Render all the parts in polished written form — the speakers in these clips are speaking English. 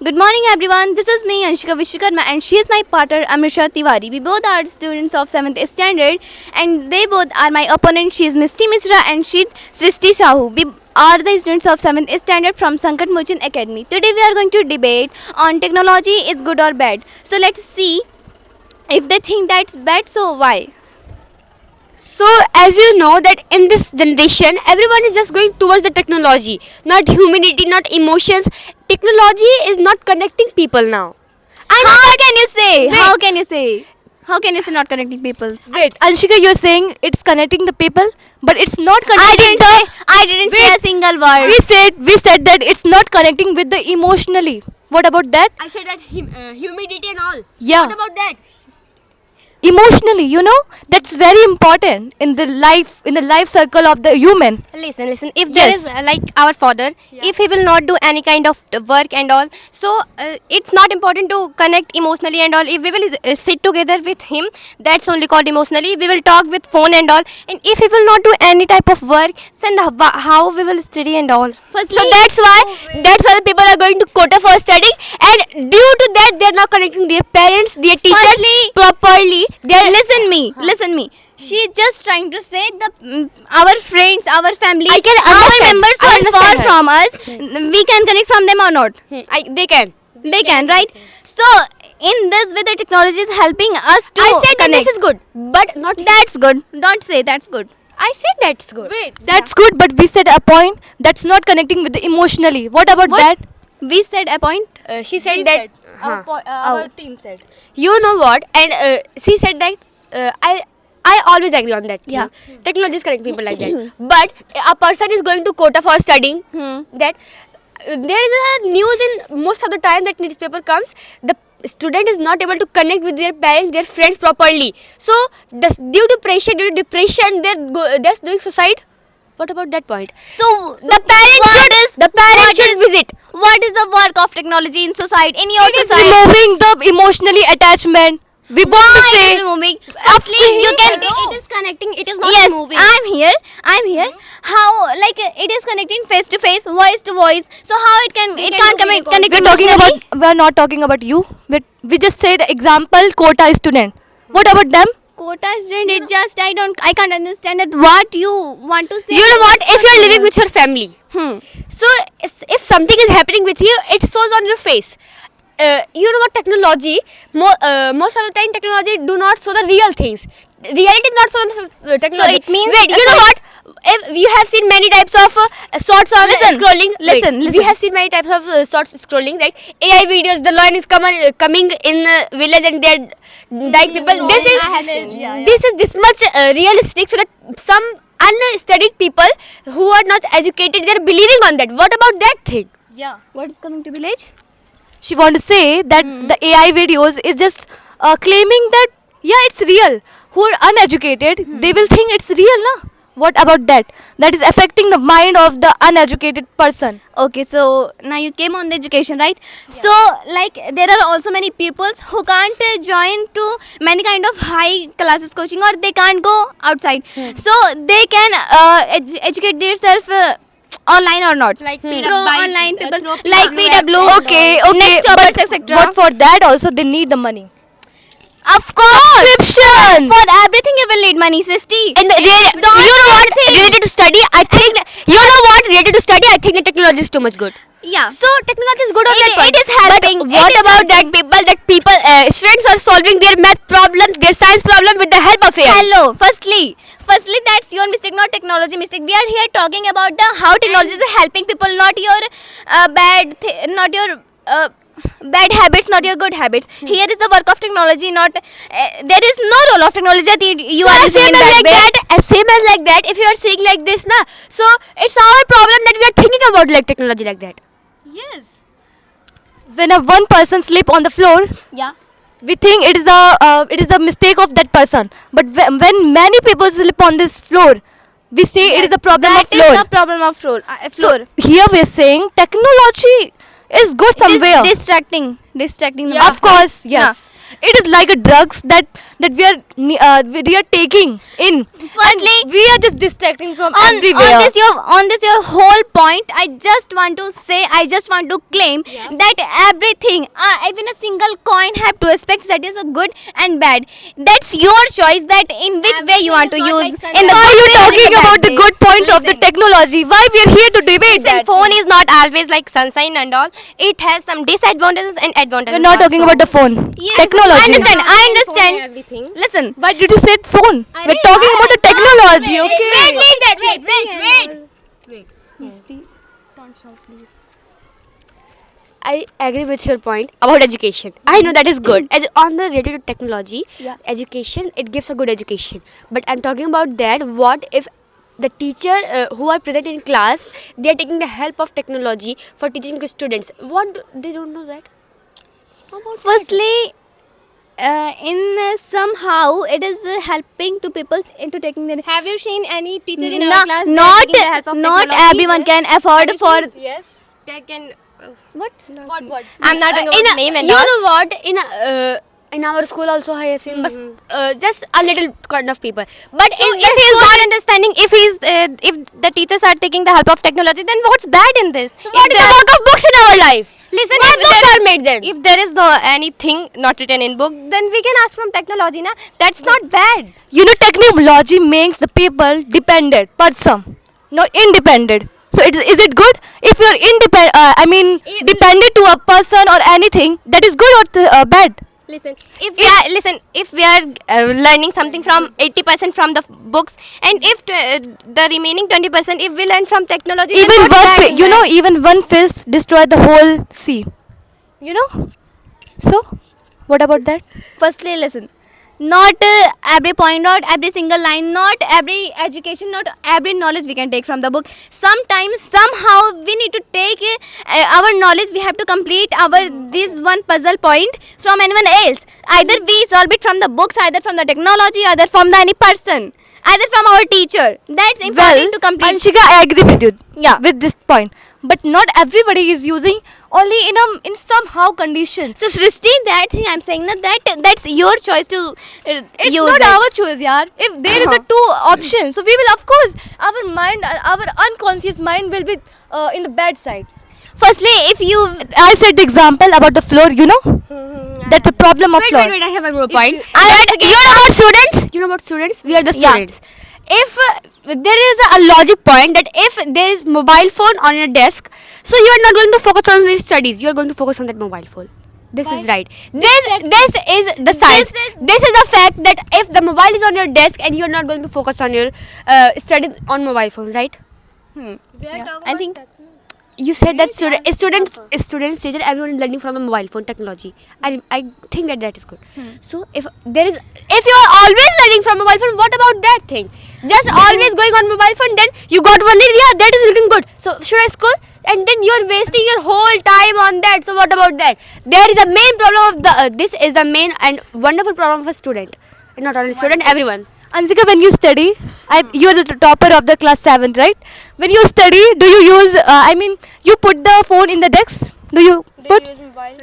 Good morning, everyone. This is me, Anshika Vishwakarma, and she is my partner, Amisha Tiwari. We both are students of 7th standard, and they both are my opponent. She is Misty Mishra, and she is Srishti Sahu. We are the students of 7th standard from Sankat Mochan Academy. Today, we are going to debate on technology is good or bad. So, let's see if they think that's bad, so why? So, as you know that in this generation, everyone is just going towards the technology, not humanity, not emotions. Technology is not connecting people now. How can you say? Wait. How can you say? How can you say not connecting peoples? Wait, Anshika, you're saying it's connecting the people, but it's not I connecting didn't say. I didn't say a single word. we said that it's not connecting with the emotionally. What about that? I said that humidity and all. Yeah. What about that? Emotionally, that's very important in the life circle of the human. Listen. If there Yes. is like our father, if he will not do any kind of work and all, so it's not important to connect emotionally and all. If we will sit together with him, that's only called emotionally. We will talk with phone and all. And if he will not do any type of work, then how we will study and all. Firstly, So that's why the people are going to quota for studying, and due to that they are not connecting their parents, their teachers Firstly- properly. They are listen me. She's just trying to say our friends, our family, I can our understand. members who I are far understand her. from us. We can connect from them or not. They can. They can, right? So in this way, the technology is helping us to I said that connect. this is good, but not. That's good. Don't say that's good. I said that's good. Wait, that's good, but we said a point that's not connecting with the emotionally. What about What? that? We said a point. She said that. Our team said. You know what? And she said that. I always agree on that. Yeah. Technology is connecting people like that. But a person is going to quota for studying. That there is a news in most of the time that newspaper comes. The student is not able to connect with their parents, their friends properly. So due to pressure, due to depression, they're doing suicide. What about that point? So The parents should visit. What is the work of technology in society? In your It is society? removing the emotionally attachment. We want to say. Removing. Firstly, you can. It is connecting. It is not Yes, moving. I'm here. How it is connecting face to face, voice to voice. So how it can't connect We're talking emotionally? we're not talking about you. We just said example quota student. What about them? Quota student. It just I can't understand it. What you want to say? You know what? If you're living with your family, Hmm. so if something is happening with you, it shows on your face. You know what? Technology, most of the time, technology do not show the real things. Reality is not shown in technology. it means- wait. You know what? If you have seen many types of shorts on scrolling. Listen. We have seen many types of shorts scrolling. Like AI videos, the lion is coming in village and they're dying people. This is this much realistic, so that some unstudied people who are not educated, they're believing on that. What about that thing? Yeah. What is coming to village? She want to say that the AI videos is just claiming that it's real. Who are uneducated, they will think it's real, na? What about that? That is affecting the mind of the uneducated person. Okay, so now you came on the education, right? So there are also many peoples who can't join to many kind of high classes coaching, or they can't go outside. So they can educate themselves online or not. Like through online people, through like PW. Okay, Next topics, but, etc. but for that also they need the money. Of course, Subscription. for everything you will need money, Srishti. And you know what? Related to study, I think. You know what? Related to study, I think the technology is too much good. Yeah. So technology is good on that point. It is helping. But what about that people students are solving their math problems, their science problem with the help of AI? Hello. Firstly, that's your mistake, not technology mistake. We are here talking about the how technology is helping people, not your not your bad habits, not your good habits. Here is the work of technology, not there is no role of technology that you So are as using same in as that like way. that, as same as like that, if you are saying like this, na, so it's our problem that we are thinking about like technology like that. Yes. When a one person sleep on the floor, Yeah. we think it is a mistake of that person. But when many people sleep on this floor, we say it is a problem That of floor. is the problem of floor. Floor. Here we are saying technology is good It is somewhere. distracting the Of course, yes. It is like a drugs that we are taking in. Firstly, and we are just distracting from on everywhere. on this your whole point, I just want to say, I just want to claim that everything, even a single coin have two aspects, that is a good and bad. That's your choice, that in which way you want to use. In the Why are good you way or in talking the bad about the way. good points of the Listen. technology? Why we are here to debate Listen, that? phone is not always like sunshine and all. It has some disadvantages and advantages. We're not talking also. about the phone. Yes, Technology. I understand. I Phone understand. and everything. Listen, Why did you say phone? We're talking about the technology, okay? Wait. I agree with your point about education. I know that is good. On the related to technology, education, it gives a good education. But I'm talking about that. What if the teacher who are present in class, they are taking the help of technology for teaching the students? They don't know that? How about that? firstly, somehow it is helping to people into taking their. Have you seen any teacher in No- our class that not taking the help of not technology? everyone can afford for. Yes. Taken. What? What? I'm not talking about name and you all. know what? In our school also I have seen just a little kind of people. But So in if he is not understanding, if the teachers are taking the help of technology, then what's bad in this? what is the work of books in our life? Listen, Why if books there are is- made then? If there is no anything not written in book, then we can ask from technology, na? That's not bad. You know, technology makes the people dependent person, not independent. So is it good if you're dependent to a person or anything? That is good or bad? If we are learning something from 80% from the books, and if the remaining 20%, if we learn from technology, then Even what's bad in that? even one fish destroyed the whole sea. You know. So, what about that? Firstly, listen. Not every point, not every single line, not every education, not every knowledge we can take from the book. Sometimes, somehow, we need to take our knowledge. We have to complete our this one puzzle point from anyone else. Either we solve it from the books, either from the technology, either from the any person, either from our teacher. That's important to complete. Anshika, I agree with you. Yeah. With this point, but not everybody is using only in somehow conditions. So Srishti, that thing I'm saying that's your choice to It's use not it. our choice, yaar. If there is a two option, so we will, of course, our unconscious mind will be in the bad side. Firstly, if you I said the example about the floor, you know, that's a problem of floor. Wait, I have one more point. you- You know about students? You know about students? We are the Yeah. students. If there is a logic point that if there is mobile phone on your desk, so you are not going to focus on your studies. You are going to focus on that mobile phone. This is right. This is the science. This is the fact that if the mobile is on your desk and you are not going to focus on your studies on mobile phone, right? I think You said that students say that everyone is learning from the mobile phone technology. I think that is good. So if you are always learning from mobile phone, what about that thing? Just always going on mobile phone, then you got one year, yeah, that is looking good. So should I school? And then you are wasting your whole time on that. So what about that? There is a main problem of the this is the main and wonderful problem of a student. And not only student, everyone. Anshika, when you study, you are the topper of the class 7, right? When you study, do you use? You put the phone in the desk. Do you put?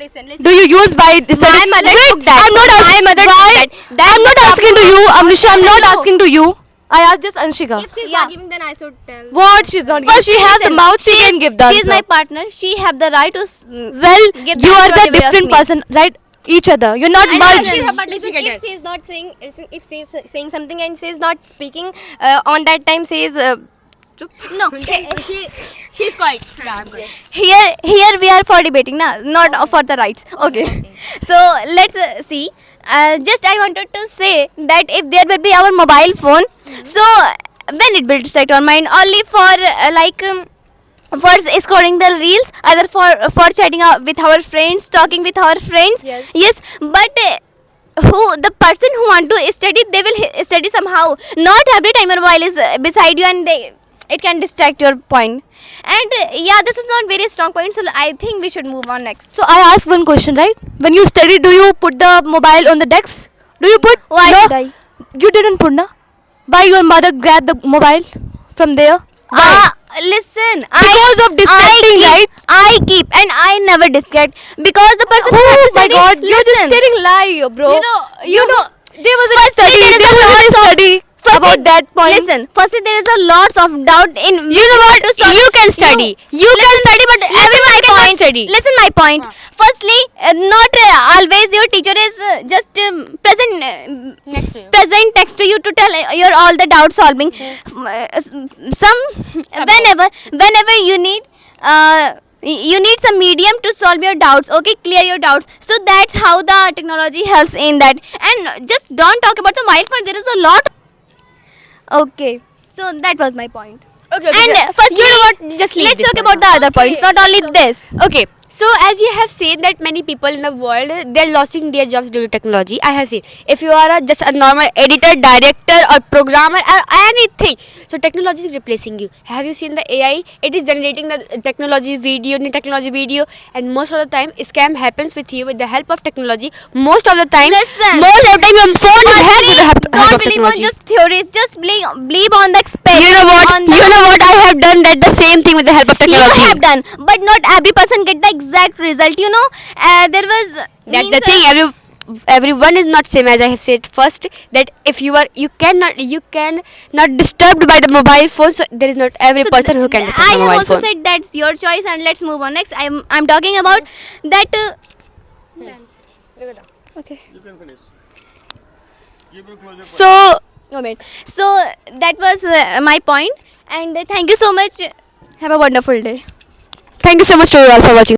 Listen. Do you use by study? My mother Wait, took that. I'm not asking. My mother why? took that. That's I'm not the asking to you, Amrisha. I'm not No. asking to you. I asked just Anshika. If she's Yeah. not giving, then I should tell. What she's not giving? She has the listen, mouth. She can give the she's answer. my partner. She have the right to. Well, give you the are the authority away of different me. person, right? Each other. You're not merged. Listen, if she is not saying, if she is saying something and she is not speaking on that time, she is. No. She's quiet. Here we are for debating, not for the rights. Okay. So let's see. Just I wanted to say that if there will be our mobile phone, so when it will distract our mind only for for scoring the reels, either for chatting with our friends, talking with our friends. Yes, but. Who the person who want to study, they will study somehow. Not every time your mobile is beside you and it can distract your point. And this is not very strong point, so I think we should move on next. So I asked one question, right? When you study, do you put the mobile on the desk? Do you put? Why no, should I? You didn't put, na? Why your mother grabbed the mobile from there? Listen, Because of distracting, right? I keep and I never distract because the person who Oh have to my study. god, you're just Listen, telling lie, bro. you know, there was a firstly, study, there is there a was a lots of- study firstly, about that point. Listen, firstly, there is a lots of doubt in. You know what? You can study. You can study, but everyone cannot study. Listen, my point. Firstly, not always your teacher is just present. Next to you. Present next to you to tell your all the doubt solving. Whenever you need you need some medium to solve your doubts, okay, clear your doubts. So that's how the technology helps in that. And just don't talk about the mobile phone, there is a lot. Okay, so that was my point. Okay, And firstly, you know what? Just leave let's this talk one about the other points, not only this. Okay, so as you have seen that many people in the world they're losing their jobs due to technology. I have seen if you are just a normal editor, director, or programmer or anything, so technology is replacing you. Have you seen the AI? It is generating the technology video, and most of the time scam happens with you with the help of technology. Most of the time, Listen. most of the time your phone is helped with the help Don't of believe on technology. just theories, just believe on the experiment. You know what? On the You know what? I have done that the same thing with the help of technology. You have done, but not every person get the exact result. You know, there was. That's means, the thing. Everyone is not same, as I have said first, that if you cannot disturbed by the mobile phone, so there is not every person who can disturb I the have mobile also phone. said that's your choice, and let's move on next. I'm talking about that. Okay. So Moment. So that was my point, and thank you so much. Have a wonderful day. thank you so much to you all for watching.